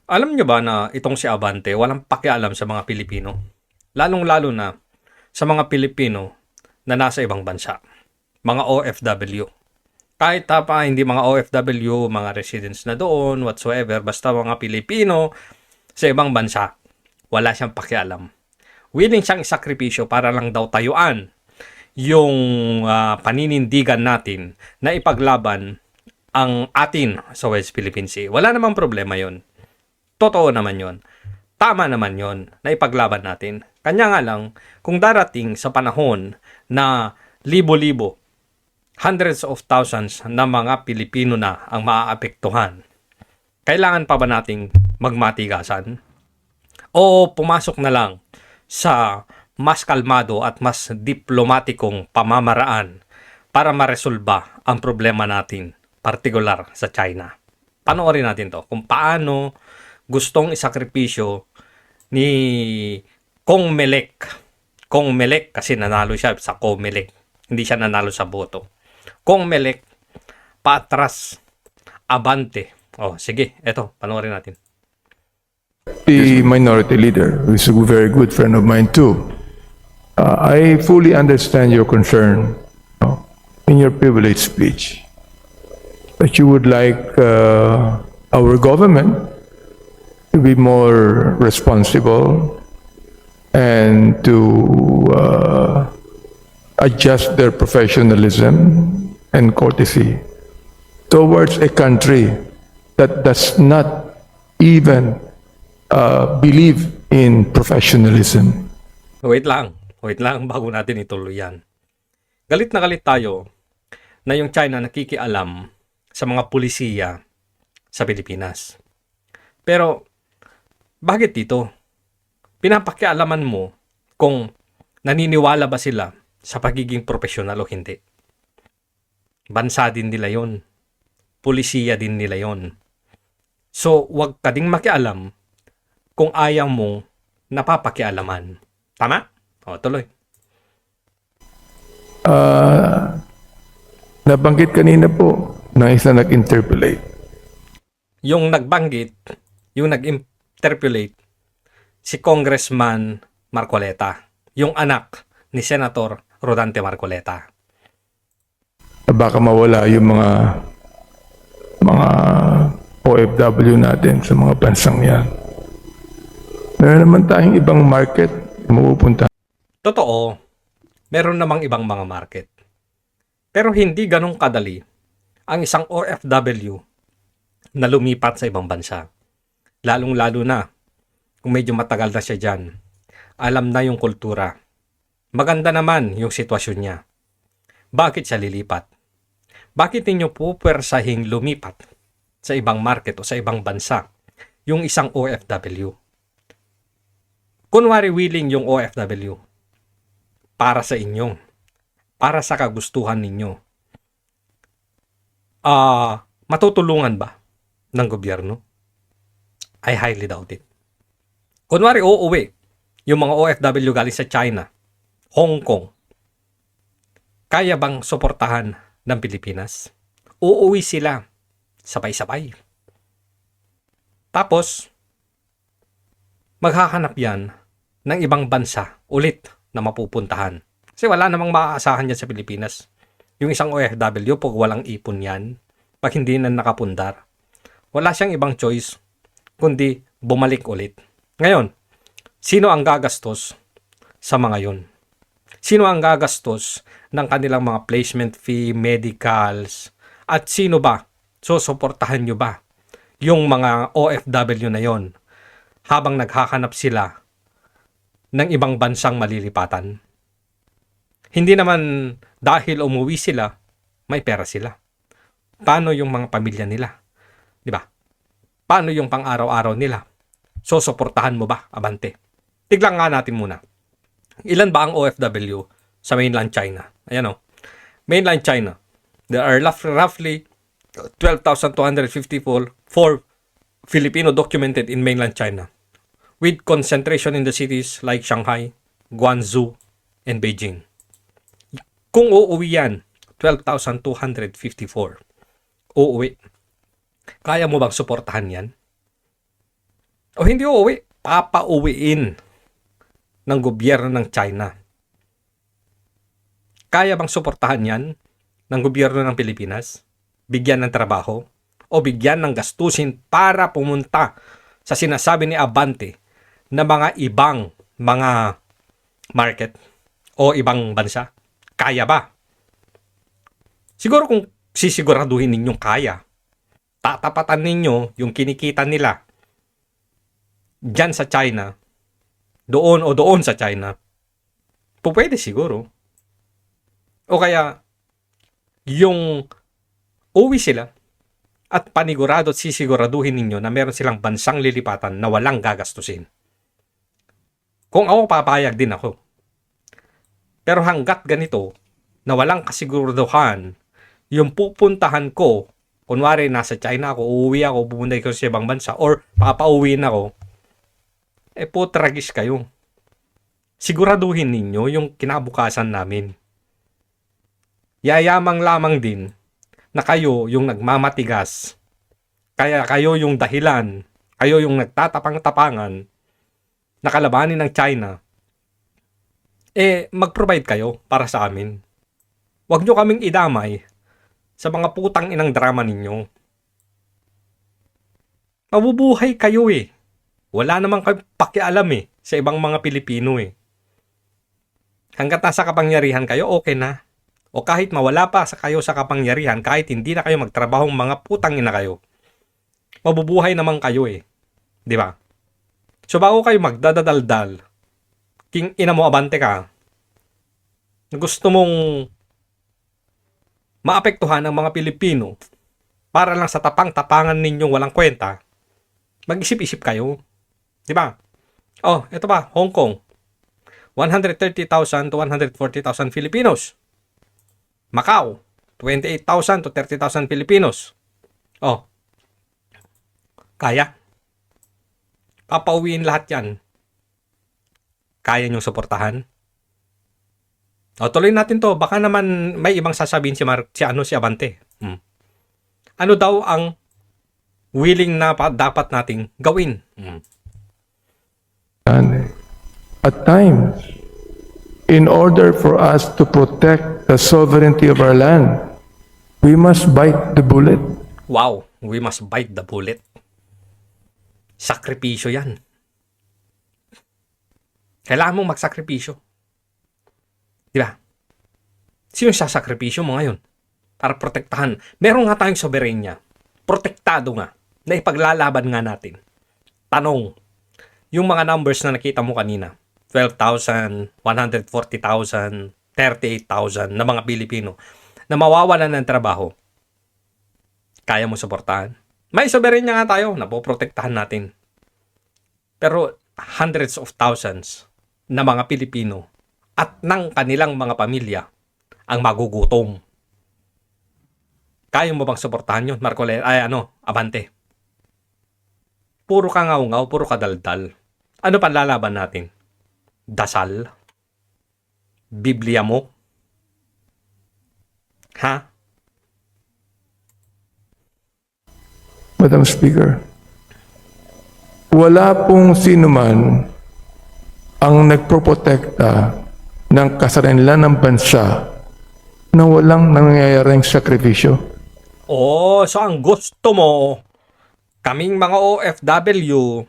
Alam nyo ba na itong si Abante walang pakialam sa mga Pilipino? Lalong-lalo na sa mga Pilipino na nasa ibang bansa. Mga OFW. Kahit pa hindi mga OFW, mga residents na doon, whatsoever, basta mga Pilipino sa ibang bansa, wala siyang pakialam. Willing siyang isakripisyo para lang daw tayuan yung paninindigan natin na ipaglaban ang atin sa West Philippine Sea. Wala namang problema yon. Totoo naman yon. Tama naman yon na ipaglaban natin. Kanya nga lang, kung darating sa panahon na libo-libo, hundreds of thousands na mga Pilipino na ang maaapektuhan, kailangan pa ba nating magmatigasan? O pumasok na lang sa mas kalmado at mas diplomatikong pamamaraan para maresolba ang problema natin, partikular sa China. Panoorin natin to kung paano gustong isakripisyo ni Kong Melek. Kong Melek kasi nanalo siya sa Comelec. Hindi siya nanalo sa boto. Kong Melek, paatras, Abante. Oh, sige, eto, panoorin natin. The minority leader, who is a very good friend of mine too. I fully understand your concern, in your privilege speech, that you would like our government to be more responsible and to adjust their professionalism and courtesy towards a country that does not even believe in professionalism. Wait lang bago natin ituloy yan. Galit na galit tayo na yung China nakikialam sa mga pulisiya sa Pilipinas. Pero, bakit dito? Pinapakialaman mo kung naniniwala ba sila sa pagiging profesional o hindi. Bansa din nila yon. Pulisiya din nila yon. So, wag ka ding makialam kung ayaw mo napapakialaman. Tama? O, tuloy. Nabanggit kanina po ng isa nag-interpolate. Yung nagbanggit, yung nag-interpolate, si Congressman Marcoleta, yung anak ni Senator Rodante Marcoleta. Baka mawala yung mga OFW natin sa mga bansang yan. Meron naman tayong ibang market mapupunta. Totoo, meron namang ibang mga market. Pero hindi ganong kadali ang isang OFW na lumipat sa ibang bansa. Lalong-lalo na kung medyo matagal na siya dyan. Alam na yung kultura. Maganda naman yung sitwasyon niya. Bakit siya lilipat? Bakit ninyo po pwersahing lumipat sa ibang market o sa ibang bansa yung isang OFW? Kunwari willing yung OFW para sa inyo, para sa kagustuhan ninyo. Matutulungan ba ng gobyerno? I highly doubt it. Kunwari uuwi yung mga OFW galing sa China, Hong Kong, kaya bang suportahan ng Pilipinas? Uuwi sila sabay-sabay. Tapos, maghahanap yan ng ibang bansa ulit na mapupuntahan. Kasi wala namang maaasahan yan sa Pilipinas. Yung isang OFW, pag walang ipon yan, pag hindi na nakapundar, wala siyang ibang choice kundi bumalik ulit. Ngayon, sino ang gagastos sa mga yun? Sino ang gagastos ng kanilang mga placement fee, medicals, at sino ba? So, suportahan nyo ba yung mga OFW na yon habang naghahanap sila ng ibang bansang malilipatan? Hindi naman dahil umuwi sila, may pera sila. Paano yung mga pamilya nila? Di ba? Paano yung pang-araw-araw nila? So, suportahan mo ba, Abante? Tignan nga natin muna. Ilan ba ang OFW sa mainland China? Ayan o. Mainland China. There are roughly 12,254 Filipino documented in mainland China, with concentration in the cities like Shanghai, Guangzhou, and Beijing. Kung uuwi yan, 12,254. Uuwi. Kaya mo bang suportahan yan? O hindi uuwi, papauwiin ng gobyerno ng China. Kaya bang suportahan yan ng gobyerno ng Pilipinas? Bigyan ng trabaho? O bigyan ng gastusin para pumunta sa sinasabi ni Abante na mga ibang mga market o ibang bansa? Kaya ba? Siguro kung sisiguraduhin ninyong kaya, tatapatan ninyo yung kinikita nila dyan sa China, doon o doon sa China, pwede siguro. O kaya, yung uwi sila at panigurado at sisiguraduhin ninyo na meron silang bansang lilipatan na walang gagastusin. Kung ako, papayag din ako. Pero hanggat ganito, na walang kasiguraduhan, yung pupuntahan ko, kunwari nasa China ako, uuwi ako, pupunta ko sa ibang bansa, or papauwiin ako, tragis kayo. Siguraduhin ninyo yung kinabukasan namin. Yayamang lamang din na kayo yung nagmamatigas. Kaya kayo yung dahilan, kayo yung nagtatapang-tapangan na kalabanin ng China. Mag-provide kayo para sa amin. Huwag nyo kaming idamay sa mga putang inang drama ninyo. Mabubuhay kayo Wala namang kayo pakialam sa ibang mga Pilipino Hanggat nasa kapangyarihan kayo, okay na. O kahit mawala pa kayo sa kapangyarihan, kahit hindi na kayo magtrabahong mga putang ina kayo, mabubuhay naman kayo Di ba? So bago kayo magdadaldal, king ina mo abante ka, gusto mong maapektuhan ng mga Pilipino para lang sa tapang-tapangan ninyong walang kwenta, mag-isip-isip kayo. Di ba? Oh, ito ba? Hong Kong. 130,000 to 140,000 Filipinos. Macau. 28,000 to 30,000 Filipinos. Oh. Kaya? Papauwiin lahat yan. Kaya niyong suportahan? O, tuloy natin to. Baka naman may ibang sasabihin si Abante. Ano daw ang willing na dapat nating gawin? And at times, in order for us to protect the sovereignty of our land, we must bite the bullet. Wow, we must bite the bullet. Sakripisyo yan. Kailangan mong magsakripisyo. Di ba? Sino sasakripisyo mo ngayon? Para protektahan. Meron nga tayong soberenya. Protektado nga. Na ipaglalaban nga natin. Tanong, yung mga numbers na nakita mo kanina, 12,000, 140,000, 38,000 na mga Pilipino na mawawalan ng trabaho, kaya mo suportahan? May soberenya nga tayo, napoprotektahan natin. Pero hundreds of thousands na mga Pilipino at ng kanilang mga pamilya ang magugutom. Kaya mo bang suportahan yun, Abante? Puro kangaw-ngaw, puro kadaldal. Ano panlalaban natin? Dasal? Biblia mo? Ha? Madam Speaker, wala pong sinuman ang nagproprotekta ng kasarinlan ng bansa na walang nangyayaring sakripisyo. So ang gusto mo, kaming mga OFW,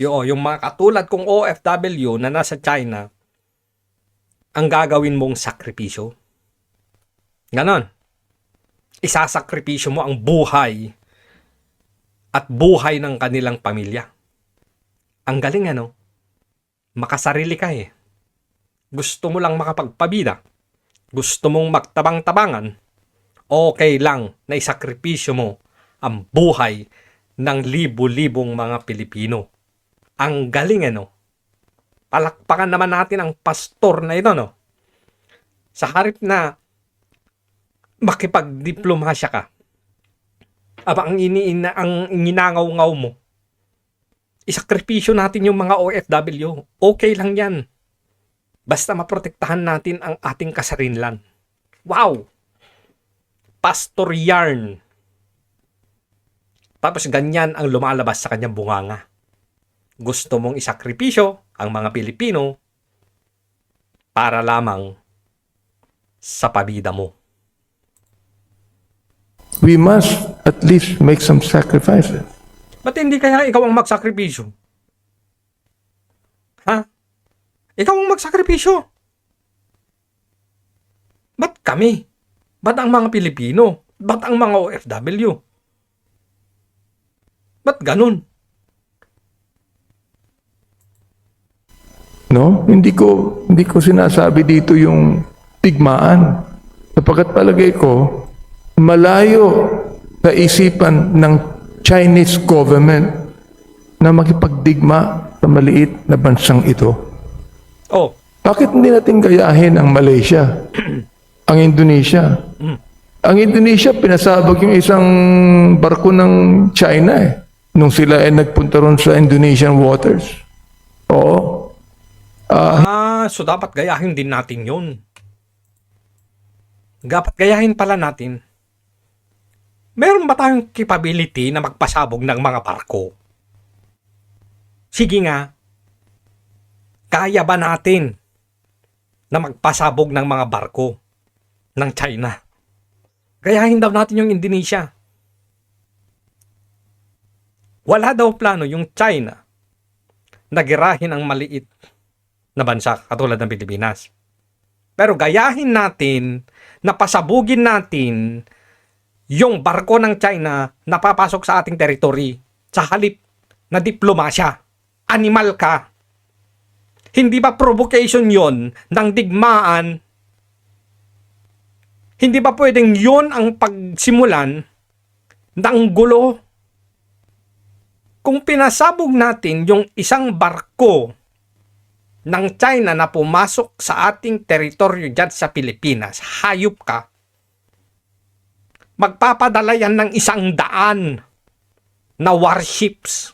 yung mga katulad kong OFW na nasa China, ang gagawin mong sakripisyo? Ganon. Isasakripisyo mo ang buhay at buhay ng kanilang pamilya. Ang galing makasarili ka Gusto mo lang makapagpabida. Gusto mong magtabang-tabangan. Okay lang na isakripisyo mo ang buhay ng libu-libong mga Pilipino. Ang galing Palakpakan naman natin ang pastor na ito Sa harip na makipagdiplomasya ka, ang ininangaw-ngaw mo, isakripisyo natin yung mga OFW. Okay lang yan. Basta maprotektahan natin ang ating kasarinlan. Wow! Pastor yarn. Tapos ganyan ang lumalabas sa kanyang bunganga. gusto mong isakripisyo ang mga Pilipino para lamang sa pabida mo. We must at least make some sacrifices. Ba't hindi kaya ikaw ang magsakripisyo? Ha? Ikaw ang magsakripisyo. Ba't kami? Ba't ang mga Pilipino? Ba't ang mga OFW? Ba't ganun? No? Hindi ko sinasabi dito yung tigmaan. Sapagkat palagay ko, malayo sa isipan ng Chinese government na makipagdigma sa maliit na bansang ito. Oh, Bakit hindi natin gayahin ang Malaysia, ang Indonesia? Ang Indonesia, pinasabog yung isang barko ng China nung sila ay nagpunta ron sa Indonesian waters. Oo. so dapat gayahin din natin yun. Dapat gayahin pala natin. Meron ba tayong capability na magpasabog ng mga barko? Sige nga. Kaya ba natin na magpasabog ng mga barko ng China? Gayahin daw natin yung Indonesia. Wala daw plano yung China na girahin ang maliit na bansa katulad ng Pilipinas. Pero gayahin natin na pasabugin natin yung barko ng China na papasok sa ating teritoryo sa halip na diplomasya. Animal ka. Hindi ba provocation yon ng digmaan? Hindi ba pwedeng yon ang pagsimulan ng gulo? Kung pinasabog natin yung isang barko ng China na pumasok sa ating teritoryo dyan sa Pilipinas, hayop ka. Magpapadala yan ng 100 na warships.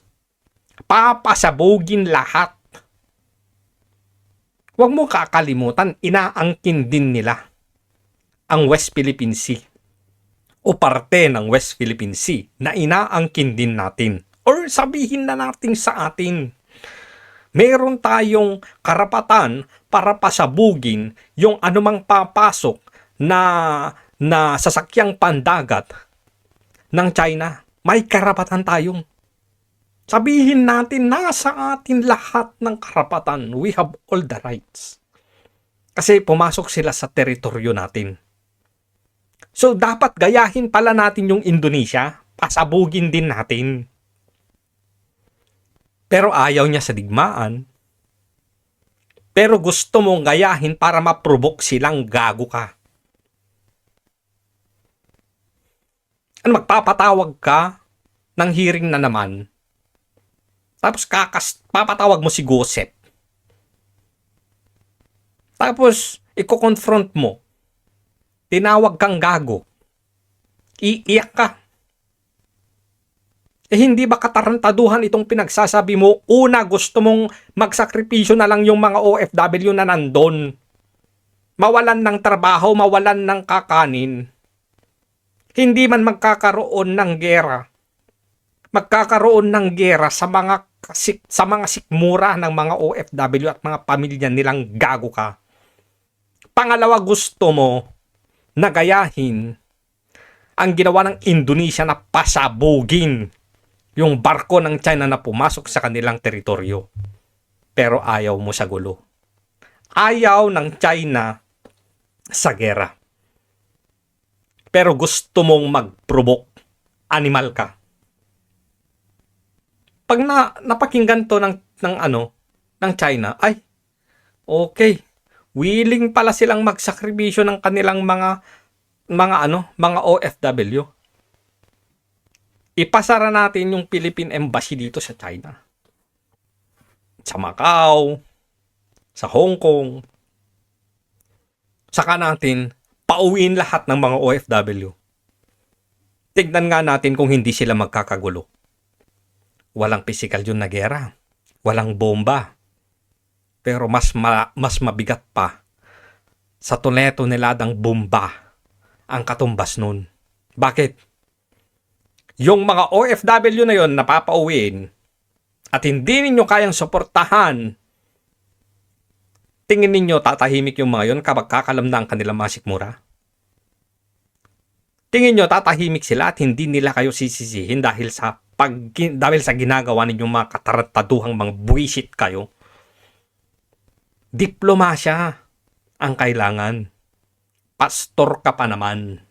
Papasabugin lahat. Huwag mo kakalimutan, inaangkin din nila ang West Philippine Sea o parte ng West Philippine Sea na inaangkin din natin. Or sabihin na natin sa atin, meron tayong karapatan para pasabugin yung anumang papasok na sasakyang pandagat ng China. May karapatan tayong. Sabihin natin, nasa atin lahat ng karapatan. We have all the rights. Kasi pumasok sila sa teritoryo natin. So, dapat gayahin pala natin yung Indonesia. Pasabugin din natin. Pero ayaw niya sa digmaan. Pero gusto mong gayahin para ma-provoke silang gago ka. Ano, magpapatawag ka ng hearing na naman. Tapos papatawag mo si Gosep. Tapos, i-confront mo. Tinawag kang gago. Iiyak ka. Hindi ba katarantaduhan itong pinagsasabi mo? Una, gusto mong magsakripisyo na lang yung mga OFW na nandun. Mawalan ng trabaho, mawalan ng kakanin. Hindi man magkakaroon ng gera. Magkakaroon ng gera sa mga sikmura ng mga OFW at mga pamilya nilang gago ka. Pangalawa, gusto mo na gayahin ang ginawa ng Indonesia na pasabugin yung barko ng China na pumasok sa kanilang teritoryo. Pero ayaw mo sa gulo. Ayaw ng China sa gera. Pero gusto mong mag-provoke. Animal ka. Pag napakinggan to ng China, ay, okay. Willing pala silang magsakripisyo ng kanilang mga OFW. Ipasara natin yung Philippine Embassy dito sa China. Sa Macau, sa Hong Kong. Saka natin pauwiin lahat ng mga OFW. Tignan nga natin kung hindi sila magkakagulo. Walang physical yun na gera. Walang bomba. Pero mas mabigat pa sa tuneto-neladang bomba ang katumbas nun. Bakit? Yung mga OFW na yon napapauwiin, at hindi ninyo kayang suportahan, tingin ninyo tatahimik yung mga yon kapag kakalam na ang kanilang mga sikmura? Tingin nyo tatahimik sila at hindi nila kayo sisisihin dahil sa ginagawa ninyong mga katarantaduhang mga buwisit kayo? Diplomasya ang kailangan. Pastor ka pa naman.